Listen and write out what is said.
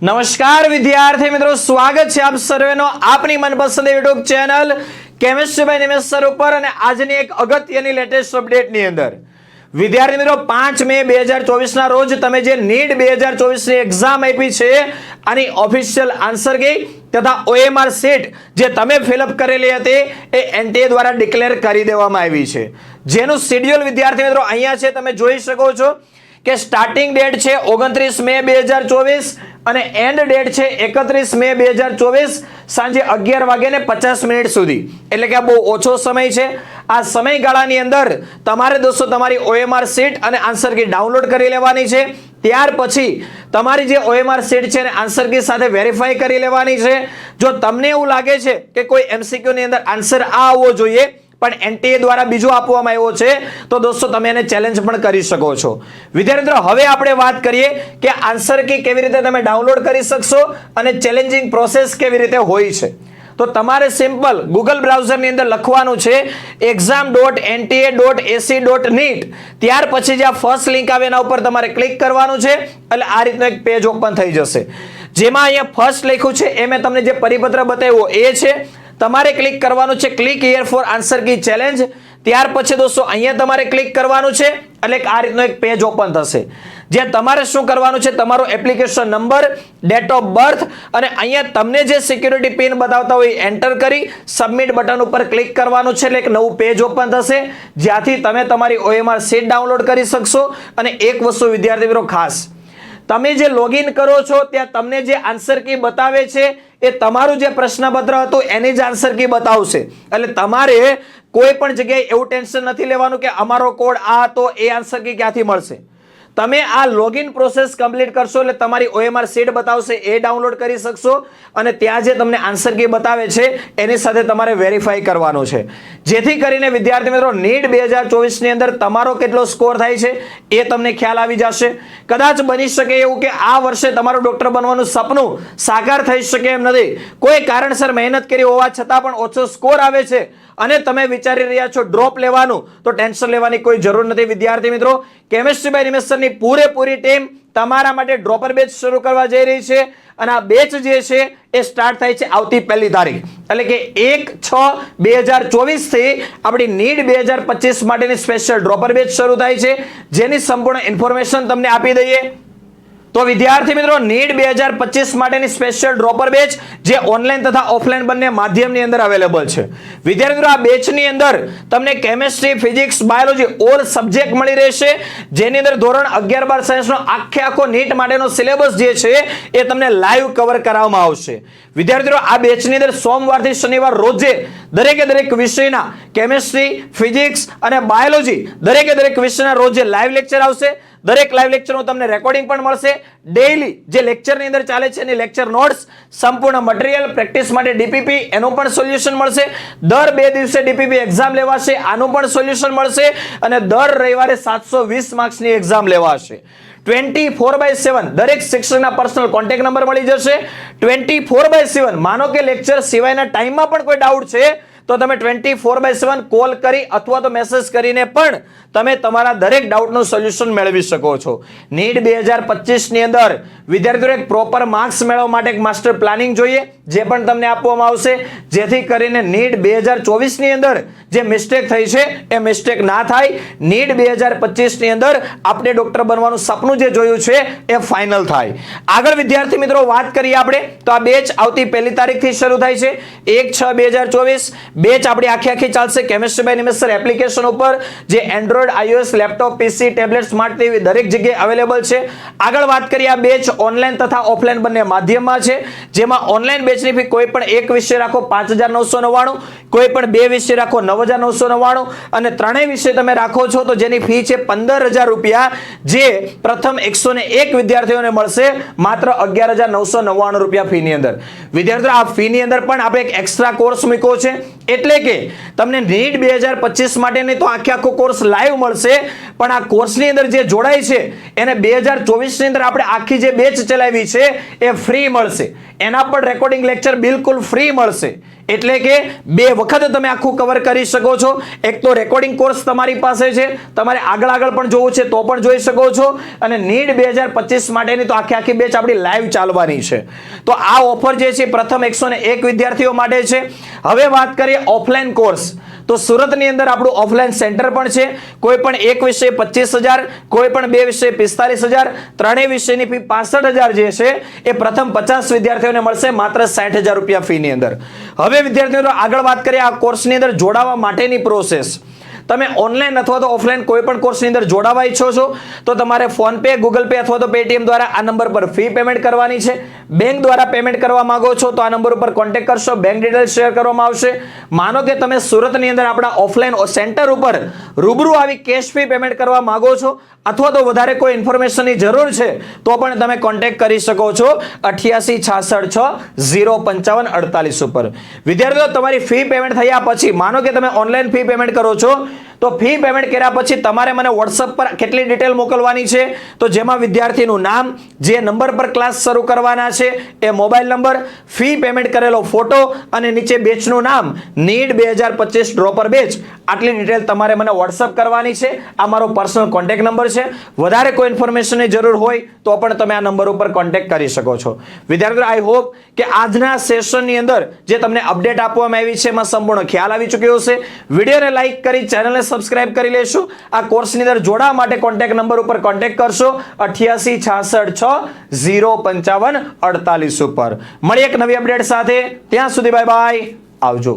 નમસ્કાર વિદ્યાર્થી મિત્રો, સ્વાગત છે આપ સર્વેનો આપની મનપસંદ YouTube channel chemistry by Nimesh sir ઉપર અને આજની એક અગત્યની લેટેસ્ટ અપડેટની અંદર વિદ્યાર્થી મિત્રો 5 મે 2024 ના રોજ તમે જે નીટ 2024 ની એક્ઝામ આપી છે આની ઓફિશિયલ આન્સર કી તથા OMR સીટ જે તમે ફિલઅપ કરેલી હતી એ એનટીએ દ્વારા ડિક્લેર કરી દેવામાં આવી છે, જેનું શેડ્યુલ વિદ્યાર્થી મિત્રો અહીંયા છે, તમે જોઈ શકો છો કે સ્ટાર્ટિંગ ડેટ છે 29 મે 2024 અને એન્ડ ડેટ છે 31 મે 2024 સાંજે 11:50 સુધી, એટલે કે આ બહુ ઓછો સમય છે। આ સમયગાળાની અંદર તમારે દોસ્તો તમારી OMR સીટ અને આન્સર કી ડાઉનલોડ કરી લેવાની છે। ત્યાર પછી તમારી જે OMR સીટ છે અને આન્સર કી સાથે વેરીફાઈ કરી લેવાની છે। જો તમને એવું લાગે છે કે કોઈ MCQ ની અંદર આન્સર આ આવવો જોઈએ પણ એનટીએ દ્વારા બીજો આપવામાં આવ્યો છે તો દોસ્તો તમે એને ચેલેન્જ પણ કરી શકો છો। વિદ્યાર્થી મિત્રો, હવે આપણે વાત કરીએ કે આન્સર કી કેવી રીતે તમે ડાઉનલોડ કરી શકશો અને ચેલેન્જિંગ પ્રોસેસ કેવી રીતે હોય છે। તો તમારે સિમ્પલ ગૂગલ બ્રાઉઝરની અંદર લખવાનું છે exam.nta.ac.nit, ત્યાર પછી જે આ ફર્સ્ટ લિંક આવે એના ઉપર તમારે ક્લિક કરવાનું છે, એટલે આ રીતનું એક પેજ ઓપન થઈ જશે, જેમાં અહીંયા ફર્સ્ટ લખ્યું છે એ મેં તમને જે પરિપત્ર બતાવ્યો એ છે। તમારે ક્લિક કરવાનું છે click here for answer key challenge, ત્યાર પછી દોસ્તો અહીંયા તમારે ક્લિક કરવાનું છે, એટલે આ રીતનો એક પેજ ઓપન થશે, જે તમારે શું કરવાનું છે તમારો application number, date of birth અને અહીંયા તમને જે સિક્યુરિટી પિન બતાવતા હોય એન્ટર કરી સબમિટ બટન ઉપર ક્લિક કરવાનું છે, એટલે એક નવું પેજ ઓપન થશે જ્યાંથી તમે તમારી OMR સીટ ડાઉનલોડ કરી શકશો। અને એક વસ્તુ વિદ્યાર્થી મિત્રો ખાસ, તમે જે લોગિન કરો છો ત્યાં તમને જે આન્સર કી બતાવે છે એ તમારું જે પ્રશ્નપત્ર હતું એની જ આન્સર કી બતાવશે, એટલે તમારે કોઈ પણ જગ્યાએ એવું ટેન્શન નથી લેવાનું કે અમારો કોડ આ તો એ આન્સર કી ક્યાંથી મળશે। તમે આ લોગિન પ્રોસેસ કમ્પ્લીટ કરશો એટલે તમારી OMR સીટ બતાવશે એ ડાઉનલોડ કરી શકશો અને ત્યાં જે તમને આન્સર કી બતાવે છે એની સાથે તમારે વેરીફાઈ કરવાનું છે, જેથી કરીને વિદ્યાર્થી મિત્રો નીટ 2024 ની અંદર તમારો કેટલો સ્કોર થાય છે એ તમને ખ્યાલ આવી જશે। કદાચ બની શકે એવું કે આ વર્ષે તમારું ડોક્ટર બનવાનું સપનું સાકાર થઈ શકે એમ નથી, કોઈ કારણસર મહેનત કરી હોવા છતાં પણ ઓછો સ્કોર આવે છે અને તમે વિચારી રહ્યા છો ડ્રોપ લેવાનું, તો ટેન્શન લેવાની કોઈ જરૂર નથી વિદ્યાર્થી મિત્રો। કેમિસ્ટ્રી બાય નિમેશ સરની પૂરેપૂરી ટીમ તમારા માટે ડ્રોપર બેચ શરૂ કરવા જઈ રહી છે અને આ બેચ જે છે એ સ્ટાર્ટ થાય છે આવતી 1 તારીખ, એટલે કે 1/6/2024 થી આપણી નીટ 2025 માટેની સ્પેશિયલ ડ્રોપર બેચ શરૂ થાય છે, જેની સંપૂર્ણ ઇન્ફોર્મેશન તમને આપી દઈએ। તો વિદ્યાર્થી મિત્રો, નીટ 2025 માટેની સ્પેશિયલ ડ્રોપર બેચ જે ઓનલાઈન તથા ઓફલાઈન બંને માધ્યમની અંદર અવેલેબલ છે। વિદ્યાર્થી મિત્રો, આ બેચની અંદર તમને chemistry, physics, biology all subject મળી રહેશે, જેની અંદર ધોરણ 11-12 સાયન્સનો આખો નીટ માટેનો સિલેબસ જે છે એ તમને લાઈવ કવર કરવામાં આવશે। વિદ્યાર્થીઓ, આ બેચની અંદર સોમવારથી શનિવાર રોજે દરેક વિષયના કેમિસ્ટ્રી, ફિઝિક્સ અને બાયોલોજી દરેક વિષયના રોજે લાઈવ લેક્ચર આવશે। દરેક લાઈવ લેક્ચરનું તમને રેકોર્ડિંગ પણ મળશે। ડેઈલી જે લેક્ચરની અંદર ચાલે છે એની લેક્ચર નોટ્સ, સંપૂર્ણ મટીરીયલ, પ્રેક્ટિસ માટે ડીપીપી એનું પણ સોલ્યુશન મળશે। દર 2 દિવસે ડીપીપી એક્ઝામ લેવાશે, આનું પણ સોલ્યુશન મળશે અને દર રવિવારે 720 માર્ક્સની એક્ઝામ લેવાશે। 24/7 દરેક શિક્ષકના પર્સનલ કોન્ટેક્ટ નંબર મળી જશે। 24/7 માનો કે લેક્ચર સિવાયના ટાઈમમાં પણ કોઈ ડાઉટ છે તો તમે 24/7 કોલ કરી અથવા તો મેસેજ કરીને પણ તમે તમારા દરેક ડાઉટનું સોલ્યુશન મેળવી શકો છો। નીટ 2025 ની અંદર વિદ્યાર્થીઓ એક પ્રોપર માર્ક્સ મેળવવા માટે એક માસ્ટર પ્લાનિંગ જોઈએ, જે પણ તમને આપવામાં આવશે, જેથી કરીને નીટ 2024 ની અંદર જે મિસ્ટેક થઈ છે એ મિસ્ટેક ના થાય। નીટ 2025 ની અંદર આપણે ડોક્ટર બનવાનું સપનું જે જોયું છે એ ફાઇનલ થાય। આગળ વિદ્યાર્થી મિત્રો વાત કરીએ આપણે તો આ બેચ આવતી 1 તારીખથી શરૂ થાય છે 1/6/2024। બેચ આપણી આખી ચાલશે chemistry by Nimesh sir application ઉપર, જે Android, iOS, laptop, PC, tablet, smart TV દરેક જગ્યાએ અવેલેબલ છે। આગળ વાત કરીએ આ બેચ ઓનલાઈન તથા ઓફલાઈન બંને માધ્યમમાં છે, જેમાં ઓનલાઈન બેચની ફી કોઈ પણ એક વિષય રાખો 5,999, કોઈ પણ 2 વિષય રાખો 9,999 અને 3 વિષય તમે રાખો છો તો જેની ફી છે 15,000 રૂપિયા, જે પ્રથમ 101 વિદ્યાર્થીઓને મળશે માત્ર 11,999 રૂપિયા ફીની અંદર। વિદ્યાર્થીઓ, આ ફીની અંદર પણ આપણે એક એક્સ્ટ્રા કોર્સ મૂક્યો છે, એટલે કે તમને નીટ 2025 માટેની તો આખો કોર્સ લાઈવ મળશે, પણ આ કોર્સની અંદર જે જોડાય છે એને 2024 ની અંદર આપણે આખી જે બેચ ચલાવી છે એ ફ્રી મળશે, એના પર રેકોર્ડિંગ લેક્ચર બિલકુલ ફ્રી મળશે। એટલે કે 2 વખત તમે આખું કવર કરી શકો છો. એક તો રેકોર્ડિંગ કોર્સ તમારી પાસે છે, તમારે આગળ પણ જોવું છે તો પણ જોઈ શકો છો, અને નીટ 2025 માટેની તો આખી બેચ આપણી લાઈવ ચાલવાની છે. તો આ ઓફર જે છે પ્રથમ 101 વિદ્યાર્થીઓ માટે છે. હવે વાત કરીએ ઓફલાઈન કોર્સ, તો સુરતની અંદર આપણું ઓફલાઈન સેન્ટર પણ છે. કોઈ પણ એક વિષય 25,000, કોઈ પણ 2 વિષય 45,000, ત્રણેય વિષયની ફી 65,000 જે છે એ પ્રથમ 50 વિદ્યાર્થીઓને મળશે માત્ર 60,000 રૂપિયા ફીની અંદર. હવે વિદ્યાર્થીઓ આગળ વાત કરીએ આ કોર્સની અંદર જોડાવા માટેની પ્રોસેસ. તમે ઓનલાઈન અથવા તો ઓફલાઈન કોઈ પણ કોર્સની અંદર જોડાવા ઈચ્છો છો તો તમારે ફોન પે, ગૂગલ પે અથવા તો પેટીએમ દ્વારા આ નંબર પર ફી પેમેન્ટ કરવાની છે. બેંક દ્વારા પેમેન્ટ કરવા માંગો છો તો આ નંબર ઉપર કોન્ટેક્ટ કરશો, બેંક ડિટેલ્સ શેર કરવામાં આવશે. માનો કે તમે સુરતની અંદર આપણા ઓફલાઈન સેન્ટર ઉપર રૂબરૂ આવી કેશ ફી પેમેન્ટ કરવા માંગો છો અથવા તો વધારે કોઈ ઇન્ફોર્મેશનની જરૂર છે તો પણ તમે કોન્ટેક્ટ કરી શકો છો 8866605548 ઉપર. વિદ્યાર્થીઓ તમારી ફી પેમેન્ટ થયા પછી માનો કે તમે ઓનલાઈન ફી પેમેન્ટ કરો છો તો ફી પેમેન્ટ કર્યા પછી તમારે મને WhatsApp પર કેટલી ડિટેલ મોકલવાની છે તો જેમાં વિદ્યાર્થીનું નામ, જે નંબર પર ક્લાસ શરૂ કરવાના છે એ મોબાઈલ નંબર, ફી પેમેન્ટ કરેલો ફોટો અને નીચે બેચનું નામ, નીટ 2025 ડ્રોપર બેચ, આટલી ડિટેલ તમારે મને WhatsApp કરવાની છે. આ મારો પર્સનલ કોન્ટેક્ટ નંબર છે. વધારે કોઈ ઇન્ફોર્મેશનની જરૂર હોય તો પણ તમે આ નંબર ઉપર કોન્ટેક્ટ કરી શકો છો. વિદ્યાર્થીઓ આઈ હોપ કે આજના સેશનની અંદર જે તમને અપડેટ આપવામાં આવી છે એમાં સંપૂર્ણ ખ્યાલ આવી ચૂક્યો હશે. વિડીયોને લાઈક કરી ચેનલને સબસ્ક્રાઇબ કરી લેશું. આ કોર્સની અંદર જોડાવા માટે કોન્ટેક્ટ નંબર ઉપર કોન્ટેક્ટ કરશો 8866605548 ઉપર. મળી એક નવી અપડેટ સાથે. ત્યાં સુધી બાય બાય, આવજો.